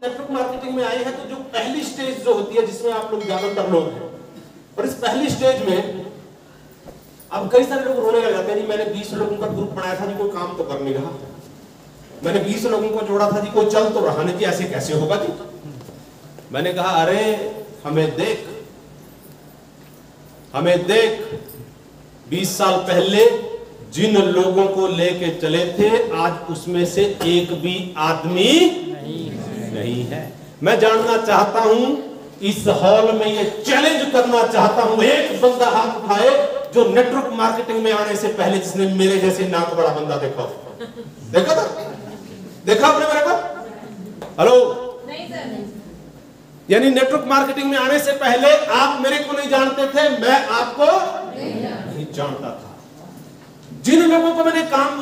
Network marketing में आए हैं तो जो पहली स्टेज जो होती है जिसमें आप लोग ज्यादातर लोग हैं, और इस पहली स्टेज में अब कई सारे लोग रोने लग जाते हैं। मैंने 20 लोगों का ग्रुप बनाया था जी, कोई काम तो कर नहीं रहा। मैंने 20 लोगों को जोड़ा था जी, कोई चल तो रहा नहीं जी, ऐसे कैसे होगा जी। मैंने कहा अरे हमें देख 20 साल पहले जिन लोगों को लेके चले थे आज उसमें से एक भी आदमी नहीं है। मैं जानना चाहता हूं, इस हॉल में ये चैलेंज करना चाहता हूं, एक बंदा हाथ उठाए जो नेटवर्क मार्केटिंग में आने से पहले जिसने मेरे जैसे नाक बड़ा बंदा देखा था। देखा आपने मेरे को? हेलो? नहीं सर, नहीं। यानी नेटवर्क मार्केटिंग में आने से पहले आप मेरे को नहीं जानते थे, मैं आपको नहीं जानता था। जिन लोगों को मैंने काम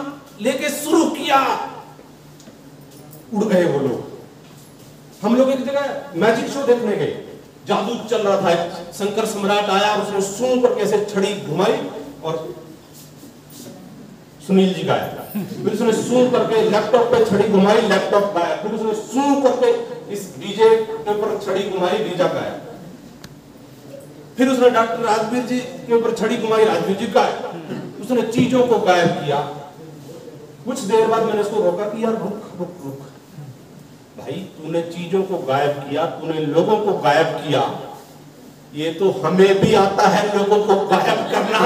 लेके शुरू किया उड़ गए वो लोग। हम लोग एक जगह मैजिक शो देखने गए, जादू चल रहा था। शंकर सम्राट आया और उसने सूं करके ऐसे छड़ी घुमाई और सुनील जी गाया। फिर उसने सूं करके लैपटॉप पे छड़ी घुमाई, लैपटॉप गाया। फिर उसने सूं करके इस डीजे के ऊपर छड़ी घुमाई, डीजा गाया। फिर उसने डॉक्टर राजवीर जी के ऊपर छड़ी घुमाई, राजवीर जी गाया। उसने चीजों को गायब किया। कुछ देर बाद मैंने उसको रोका कि यार रुक भाई, तूने चीजों को गायब किया, तूने लोगों को गायब किया, ये तो हमें भी आता है लोगों को गायब करना।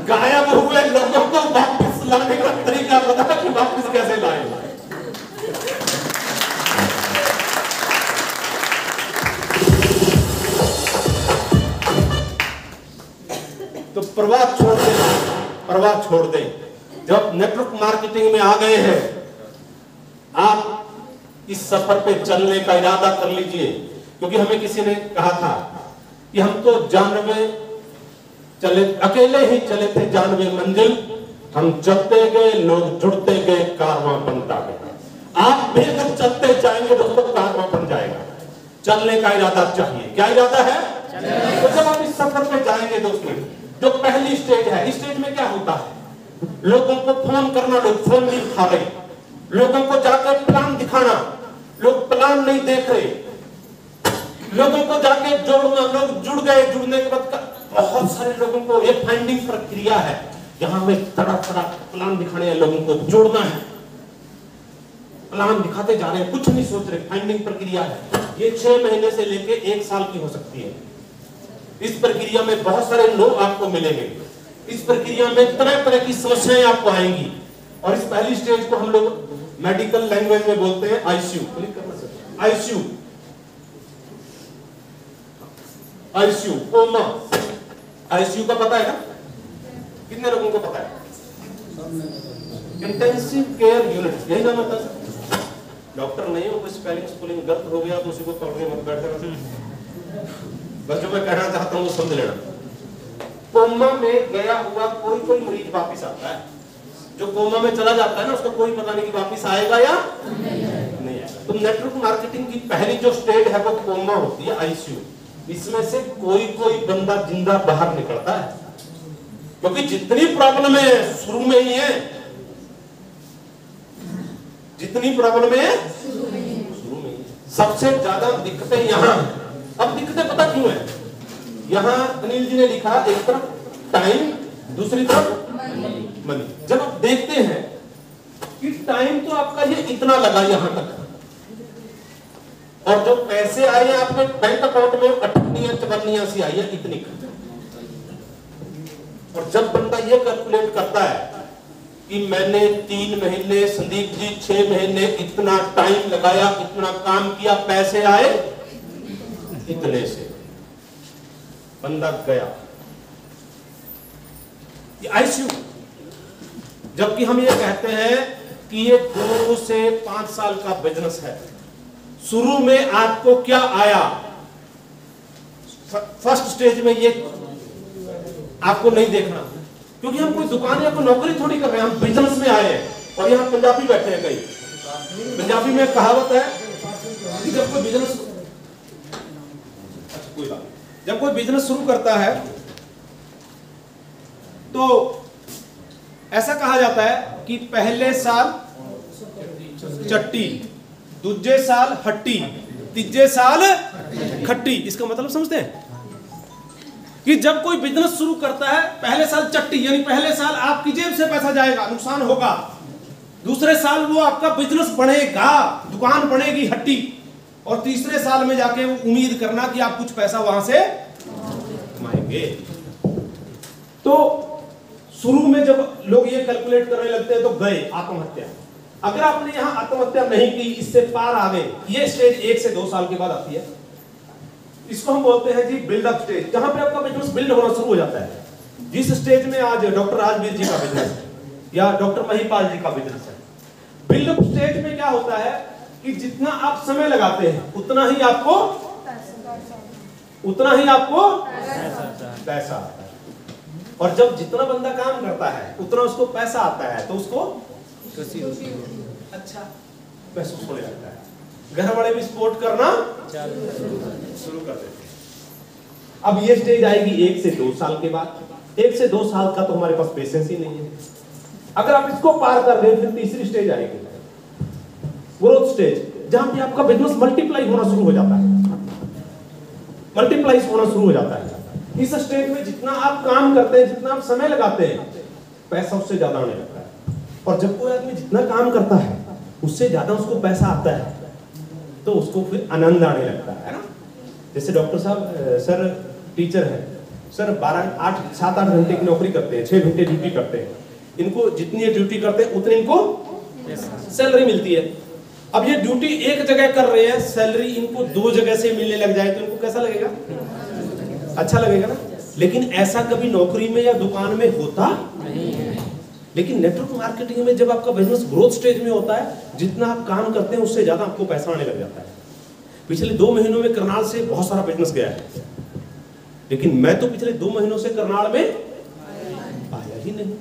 गायब हुए लोगों को वापस लाने का तरीका बता कि वापस कैसे लाए। तो परवाह छोड़ दे। जब नेटवर्क मार्केटिंग में आ गए हैं, आप इस सफर पे चलने का इरादा कर लीजिए। क्योंकि हमें किसी ने कहा था कि हम तो जानवे चले, अकेले ही चले थे जानवे मंजिल, हम चलते गए, लोग जुड़ते गए, कारवां बनता गया। आप भी अगर चलते जाएंगे दोस्तों, कारवां बन जाएगा। चलने का इरादा चाहिए। क्या इरादा है? तो जब आप इस सफर पे जाएंगे दोस्तों, जो पहली स्टेज है, इस स्टेज में क्या होता है? लोगों को फोन करना, लोग फोन नहीं उठा रहे। लोगों को जाकर प्लान दिखाना, लोग प्लान नहीं देख रहे। लोगों को जाके जोड़ना, लोग जुड़ गए। जुड़ने के बाद बहुत सारे लोगों को ये फाइंडिंग प्रक्रिया है। यहां में तड़ा प्लान दिखाने हैं, लोगों को जोड़ना है। प्लान दिखाते जा रहे हैं, कुछ नहीं सोच रहे। फाइंडिंग प्रक्रिया है, ये 6 महीने से लेके 1 साल की हो सकती है। इस प्रक्रिया में बहुत सारे लोग आपको मिलेंगे। इस प्रक्रिया में तरह की समस्याएं आपको आएंगी। और इस पहली स्टेज को हम लोग मेडिकल लैंग्वेज में बोलते हैं आईसीयू, कोमा। आईसीयू का पता है ना? कितने लोगों को पता है? इंटेंसिव केयर यूनिट, यही नाम होता है। डॉक्टर नहीं हो, कोई स्पेलिंग स्पेलिंग गलत हो गया तो उसी को पढ़ के मत बैठ जाना। बस जो मैं कहना चाहता हूँ वो समझ लेना। कोमा में गया हुआ कोई मरीज वापिस आता है। जो कोमा में चला जाता है ना, उसको कोई पता नहीं कि वापिस आएगा या नहीं आएगा। तो नेटवर्क मार्केटिंग की पहली जो स्टेज है वो कोमा होती है, आईसीयू। इसमें से कोई बंदा जिंदा बाहर निकलता है, क्योंकि जितनी प्रॉब्लम है शुरू में ही है। जितनी प्रॉब्लम है शुरू में ही। सबसे ज्यादा दिक्कतें यहां। अब दिक्कतें पता क्यों है? यहां अनिल जी ने लिखा, एक तरफ टाइम, दूसरी तरफ मनी। जब आप देखते हैं कि टाइम तो आपका ये इतना लगा यहां तक, और जो पैसे आए हैं आपके बैंक अकाउंट में 58 सी आई है, इतनी। और जब बंदा ये कैलकुलेट करता है कि मैंने 3 महीने, संदीप जी 6 महीने इतना टाइम लगाया, इतना काम किया, पैसे आए इतने से, बंदा गया। ये आईसीयू। जबकि हम ये कहते हैं कि ये 2 से 5 साल का बिजनेस है। शुरू में आपको क्या आया? फर्स्ट स्टेज में ये आपको नहीं देखना, क्योंकि हम कोई दुकान या कोई नौकरी थोड़ी कर रहे हैं, हम बिजनेस में आए हैं। और यहाँ पंजाबी बैठे हैं कई। पंजाबी में कहावत है कि जब कोई बिजनेस शुरू करता है तो ऐसा कहा जाता है कि पहले साल चट्टी, दूजे साल हट्टी, तीजे साल खट्टी। इसका मतलब समझते हैं कि जब कोई बिजनेस शुरू करता है, पहले साल चट्टी, यानी पहले साल आपकी जेब से पैसा जाएगा, नुकसान होगा। दूसरे साल वो आपका बिजनेस बढ़ेगा, दुकान बढ़ेगी हट्टी, और तीसरे साल में जाके वो उम्मीद करना कि आप कुछ पैसा वहां से कमाएंगे। तो शुरू में जब लोग ये कैलकुलेट करने लगते हैं तो गए आत्महत्या। अगर आपने यहां आत्महत्या नहीं की, इससे पार आ गए, ये स्टेज 1 से 2 साल के बाद आती है। इसको हम बोलते हैं जी बिल्डअप स्टेज, जहां पे आपका बिजनेस बिल्ड होना शुरू हो जाता है। जिस स्टेज में आज डॉक्टर राजवीर जी का बिजनेस है या डॉक्टर महिपाल जी का बिजनेस है, बिल्डअप स्टेज में क्या होता है कि जितना आप समय लगाते हैं उतना ही आपको पैसा आता है। और जब जितना बंदा काम करता है उतना उसको पैसा आता है, तो उसको अच्छा महसूस होने लगता है। घर वाले भी सपोर्ट करना शुरू कर देते हैं। अब ये स्टेज आएगी 1 से 2 साल के बाद। 1 से 2 साल का तो हमारे पास पेशेंस ही नहीं है। अगर आप इसको पार कर रहे हैं, फिर तीसरी स्टेज आएगी ग्रोथ स्टेज, जहां पे आपका बिजनेस मल्टीप्लाई होना शुरू हो जाता है, मल्टीप्लाई होना शुरू हो जाता है। इस स्टेज में जितना आप काम करते हैं, जितना आप समय लगाते हैं, पैसा उससे ज्यादा आने लगता है। और जब कोई आदमी जितना काम करता है उससे ज्यादा उसको पैसा आता है, तो उसको फिर आनंद आने लगता है ना। जैसे डॉक्टर साहब, सर टीचर है, सर 7-8 घंटे की नौकरी करते हैं, 6 घंटे ड्यूटी करते हैं। इनको जितनी ड्यूटी करते हैं उतनी इनको सैलरी मिलती है। अब ये ड्यूटी एक जगह कर रहे हैं, सैलरी इनको 2 जगह से मिलने लग जाए तो इनको कैसा लगेगा? अच्छा लगेगा ना। लेकिन ऐसा कभी नौकरी में या दुकान में होता नहीं है। लेकिन नेटवर्क मार्केटिंग में जब आपका बिजनेस ग्रोथ स्टेज में होता है, जितना आप काम करते हैं उससे ज्यादा आपको पैसा आने लग जाता है। पिछले 2 महीनों में करनाल से बहुत सारा बिजनेस गया है, लेकिन मैं तो पिछले 2 महीनों से करनाल में आया ही नहीं।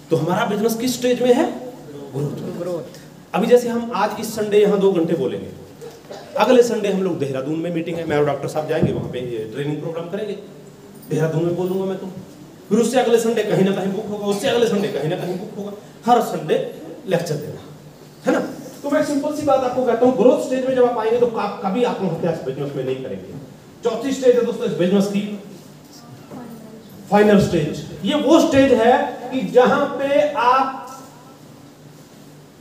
तो हमारा बिजनेस किस स्टेज में है? ग्रोथ। अभी जैसे हम आज इस संडे यहाँ 2 घंटे बोलेंगे, अगले संडे हम लोग देहरादून में मीटिंग है, मैं और डॉक्टर साहब जाएंगे, वहाँ पे ट्रेनिंग प्रोग्राम करेंगे, देहरादून में बोलूंगा मैं। तो फिर उससे अगले संडे कहीं ना कहीं बुक होगा, उससे अगले संडे कहीं ना कहीं बुक होगा, हर संडे लेक्चर देना है ना। तो मैं सिंपल सी बात आपको कहता हूँ, ग्रोथ स्टेज में जब आप आएंगे तो कभी आत्महत्या इस बिजनेस में नहीं करेंगे। चौथी स्टेज है दोस्तों इस बिजनेस की, फाइनल स्टेज। ये वो स्टेज है कि जहां पे आप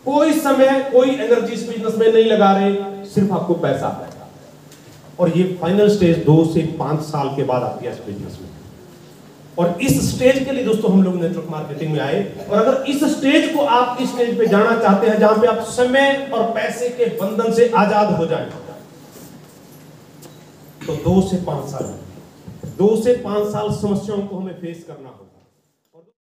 कोई समय कोई एनर्जी इस बिजनेस में नहीं लगा रहे, सिर्फ आपको पैसा आता है। और ये फाइनल स्टेज 2 से 5 साल के बाद आती है इस बिजनेस में। और इस स्टेज के लिए दोस्तों हम लोग नेटवर्क मार्केटिंग में आए। और अगर इस स्टेज को आप इस स्टेज पे जाना चाहते हैं जहां पे आप समय और पैसे के बंधन से आजाद हो जाएं, तो 2 से 5 साल 2 से 5 साल समस्याओं को हमें फेस करना होगा।